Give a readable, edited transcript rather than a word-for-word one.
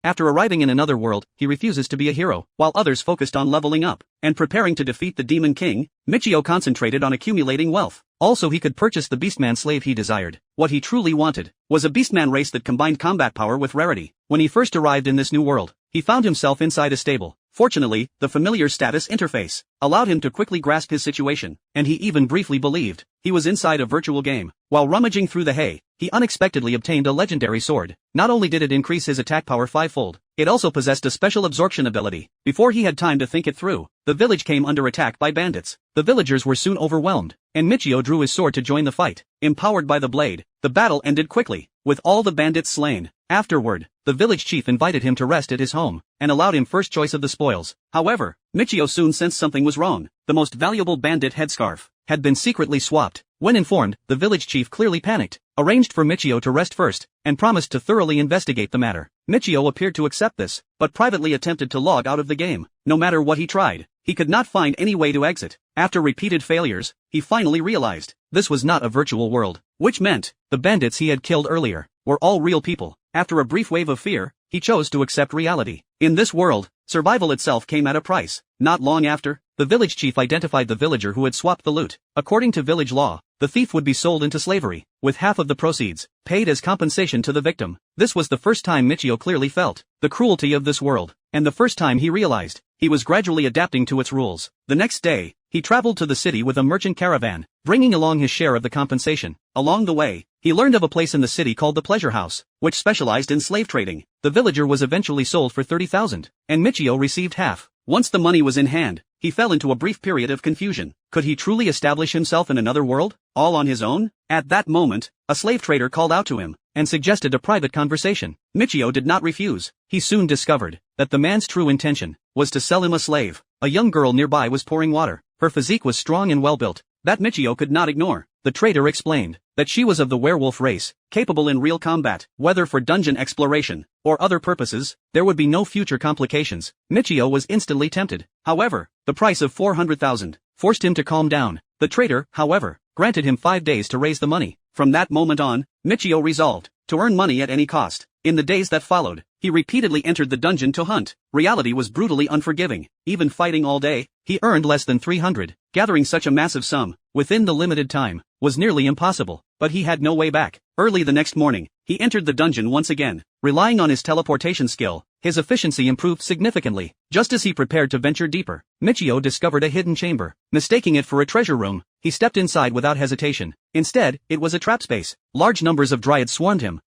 After arriving in another world, he refuses to be a hero, while others focused on leveling up and preparing to defeat the Demon King. Michio concentrated on accumulating wealth. Also, he could purchase the Beastman slave he desired. What he truly wanted was a Beastman race that combined combat power with rarity. When he first arrived in this new world, he found himself inside a stable. Fortunately, the familiar status interface allowed him to quickly grasp his situation, and he even briefly believed he was inside a virtual game. While rummaging through the hay, he unexpectedly obtained a legendary sword. Not only did it increase his attack power fivefold, it also possessed a special absorption ability. Before he had time to think it through, the village came under attack by bandits. The villagers were soon overwhelmed, and Michio drew his sword to join the fight. Empowered by the blade, the battle ended quickly, with all the bandits slain. Afterward, the village chief invited him to rest at his home, and allowed him first choice of the spoils. However, Michio soon sensed something was wrong. The most valuable bandit headscarf had been secretly swapped. When informed, the village chief clearly panicked, arranged for Michio to rest first, and promised to thoroughly investigate the matter. Michio appeared to accept this, but privately attempted to log out of the game. No matter what he tried, he could not find any way to exit. After repeated failures, he finally realized this was not a virtual world, which meant the bandits he had killed earlier were all real people. After a brief wave of fear, he chose to accept reality. In this world, survival itself came at a price. Not long after, the village chief identified the villager who had swapped the loot. According to village law, the thief would be sold into slavery, with half of the proceeds paid as compensation to the victim. This was the first time Michio clearly felt the cruelty of this world, and the first time he realized he was gradually adapting to its rules. The next day, he traveled to the city with a merchant caravan, bringing along his share of the compensation. Along the way, he learned of a place in the city called the Pleasure House, which specialized in slave trading. The villager was eventually sold for 30,000, and Michio received half. Once the money was in hand, he fell into a brief period of confusion. Could he truly establish himself in another world, all on his own? At that moment, a slave trader called out to him and suggested a private conversation. Michio did not refuse. He soon discovered that the man's true intention was to sell him a slave. A young girl nearby was pouring water. Her physique was strong and well-built. That Michio could not ignore. The trader explained that she was of the werewolf race, capable in real combat. Whether for dungeon exploration or other purposes, there would be no future complications. Michio was instantly tempted. However, the price of 400,000 forced him to calm down. The trader, however, granted him 5 days to raise the money. From that moment on, Michio resolved to earn money at any cost. In the days that followed, he repeatedly entered the dungeon to hunt. Reality was brutally unforgiving. Even fighting all day, he earned less than 300. Gathering such a massive sum within the limited time was nearly impossible, but he had no way back. Early the next morning, he entered the dungeon once again. Relying on his teleportation skill, his efficiency improved significantly. Just as he prepared to venture deeper, Michio discovered a hidden chamber. Mistaking it for a treasure room, he stepped inside without hesitation. Instead, it was a trap space. Large numbers of dryads swarmed him,